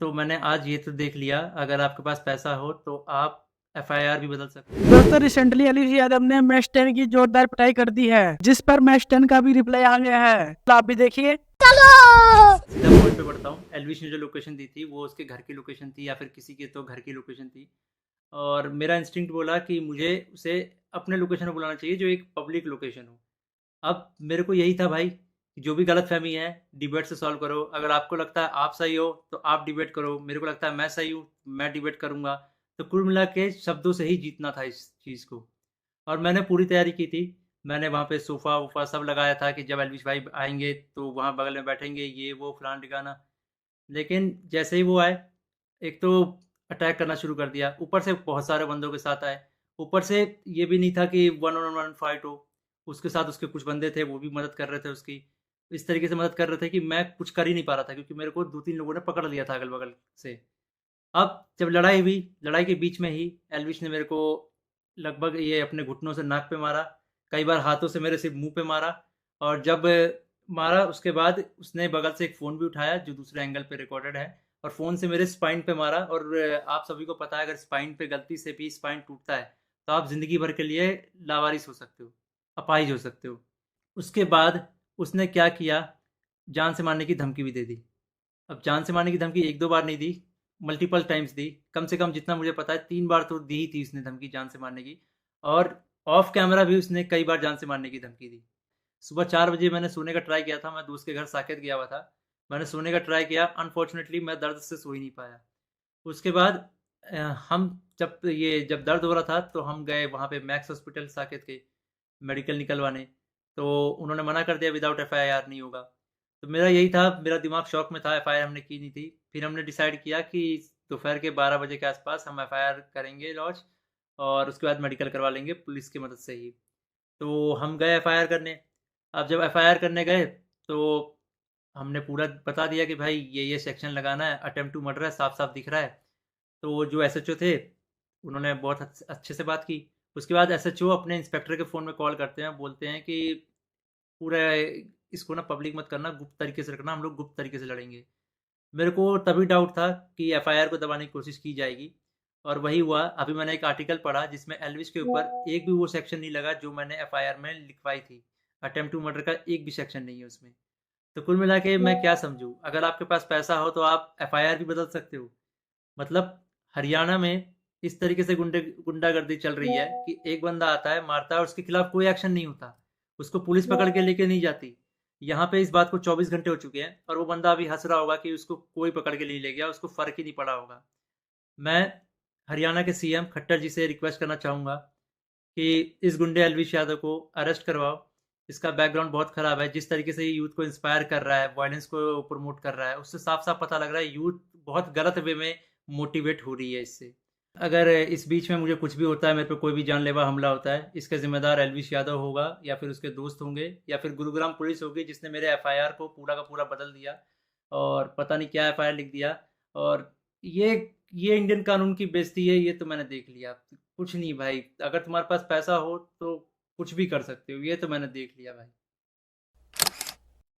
तो मैंने आज ये तो देख लिया, अगर आपके पास पैसा हो तो आप एफआईआर भी बदल सकते हो। दोस्तों रिसेंटली एलवीश यादव ने मैच 10 की जोरदार पिटाई कर दी है, जिस पर मैच 10 का भी रिप्लाई आ गया है, तो आप भी देखिए। सीधा पॉइंट पे बढ़ता हूँ। एलविश ने जो लोकेशन दी थी वो उसके घर की लोकेशन थी या फिर किसी के तो घर की लोकेशन थी, और मेरा इंस्टिंक्ट बोला कि मुझे उसे अपने लोकेशन पे बुलाना चाहिए जो एक पब्लिक लोकेशन हो। अब मेरे को यही था भाई कि जो भी गलतफहमी है डिबेट से सॉल्व करो। अगर आपको लगता है आप सही हो तो आप डिबेट करो, मेरे को लगता है मैं सही हूँ मैं डिबेट करूँगा। तो कुल मिला के शब्दों से ही जीतना था इस चीज़ को, और मैंने पूरी तैयारी की थी। मैंने वहाँ पे सोफ़ा वोफ़ा सब लगाया था कि जब एल्विश भाई आएंगे तो वहाँ बगल में बैठेंगे, ये वो फलाना ठिकाना। लेकिन जैसे ही वो आए, एक तो अटैक करना शुरू कर दिया, ऊपर से बहुत सारे बंदों के साथ आए। ऊपर से ये भी नहीं था कि वन ऑन वन फाइट हो, उसके साथ उसके कुछ बंदे थे वो भी मदद कर रहे थे उसकी। इस तरीके से मदद कर रहे थे कि मैं कुछ कर ही नहीं पा रहा था, क्योंकि मेरे को दो तीन लोगों ने पकड़ लिया था अगल बगल से। अब जब लड़ाई हुई, लड़ाई के बीच में ही एल्विश ने मेरे को लगभग ये अपने घुटनों से नाक पे मारा, कई बार हाथों से मेरे सिर्फ मुंह पे मारा। और जब मारा उसके बाद उसने बगल से एक फ़ोन भी उठाया जो दूसरे एंगल पे रिकॉर्डेड है, और फ़ोन से मेरे स्पाइन पे मारा। और आप सभी को पता है अगर स्पाइन पे गलती से भी स्पाइन टूटता है तो आप ज़िंदगी भर के लिए लावारिस हो सकते हो, अपाहिज हो सकते हो। उसके बाद उसने क्या किया, जान से मारने की धमकी भी दे दी। अब जान से मारने की धमकी एक दो बार नहीं दी, मल्टीपल टाइम्स दी। कम से कम जितना मुझे पता है 3 बार तो दी ही थी उसने धमकी जान से मारने की। और ऑफ कैमरा भी उसने कई बार जान से मारने की धमकी दी। सुबह 4 बजे मैंने सोने का ट्राई किया था, मैं दोस्त के घर साकेत गया हुआ था। मैंने सोने का ट्राई किया, अनफॉर्चुनेटली मैं दर्द से सो ही नहीं पाया। उसके बाद अ, हम जब दर्द हो रहा था तो हम गए वहाँ पे मैक्स हॉस्पिटल साकेत के, मेडिकल निकलवाने। तो उन्होंने मना कर दिया विदाउट एफआईआर नहीं होगा। तो मेरा यही था, मेरा दिमाग शॉक में था, एफआईआर हमने की नहीं थी। फिर हमने डिसाइड किया कि दोपहर के 12 बजे के आसपास हम एफआईआर करेंगे लॉन्च, और उसके बाद मेडिकल करवा लेंगे पुलिस की मदद से ही। तो हम गए एफआईआर करने। अब जब एफआईआर करने गए तो हमने पूरा बता दिया कि भाई ये सेक्शन लगाना है, अटेम्प्ट टू मर्डर है, साफ साफ दिख रहा है। तो जो एसएचओ थे उन्होंने बहुत अच्छे से बात की। उसके बाद एसएचओ अपने इंस्पेक्टर के फ़ोन में कॉल करते हैं, बोलते हैं कि पूरा इसको ना पब्लिक मत करना, गुप्त तरीके से रखना, हम लोग गुप्त तरीके से लड़ेंगे। मेरे को तभी डाउट था कि एफआईआर को दबाने की कोशिश की जाएगी, और वही हुआ। अभी मैंने एक आर्टिकल पढ़ा जिसमें एल्विश के ऊपर एक भी वो सेक्शन नहीं लगा जो मैंने एफआईआर में लिखवाई थी। अटेम्प्ट टू मर्डर का एक भी सेक्शन नहीं है उसमें। तो कुल मिला के मैं क्या समझूं, अगर आपके पास पैसा हो तो आप एफआईआर भी बदल सकते हो। मतलब हरियाणा में इस तरीके से गुंडागर्दी चल रही है कि एक बंदा आता है मारता है और उसके खिलाफ कोई एक्शन नहीं होता, उसको पुलिस पकड़ के लेके नहीं जाती। यहाँ पे इस बात को 24 घंटे हो चुके हैं और वो बंदा अभी हंस रहा होगा कि उसको कोई पकड़ के नहीं ले गया, उसको फर्क ही नहीं पड़ा होगा। मैं हरियाणा के सीएम खट्टर जी से रिक्वेस्ट करना चाहूँगा कि इस गुंडे एलविश यादव को अरेस्ट करवाओ। इसका बैकग्राउंड बहुत ख़राब है, जिस तरीके से ये यूथ को इंस्पायर कर रहा है, वायलेंस को प्रमोट कर रहा है, उससे साफ साफ पता लग रहा है यूथ बहुत गलत वे में मोटिवेट हो रही है इससे। अगर इस बीच में मुझे कुछ भी होता है, मेरे पे कोई भी जानलेवा हमला होता है, इसका जिम्मेदार एलविश यादव होगा या फिर उसके दोस्त होंगे या फिर गुरुग्राम पुलिस होगी जिसने मेरे एफआईआर को पूरा का पूरा बदल दिया और पता नहीं क्या एफआईआर लिख दिया। और ये ये इंडियन कानून की बेइज्जती है, ये तो मैंने देख लिया। कुछ नहीं भाई, अगर तुम्हारे पास पैसा हो तो कुछ भी कर सकते हो, ये तो मैंने देख लिया भाई।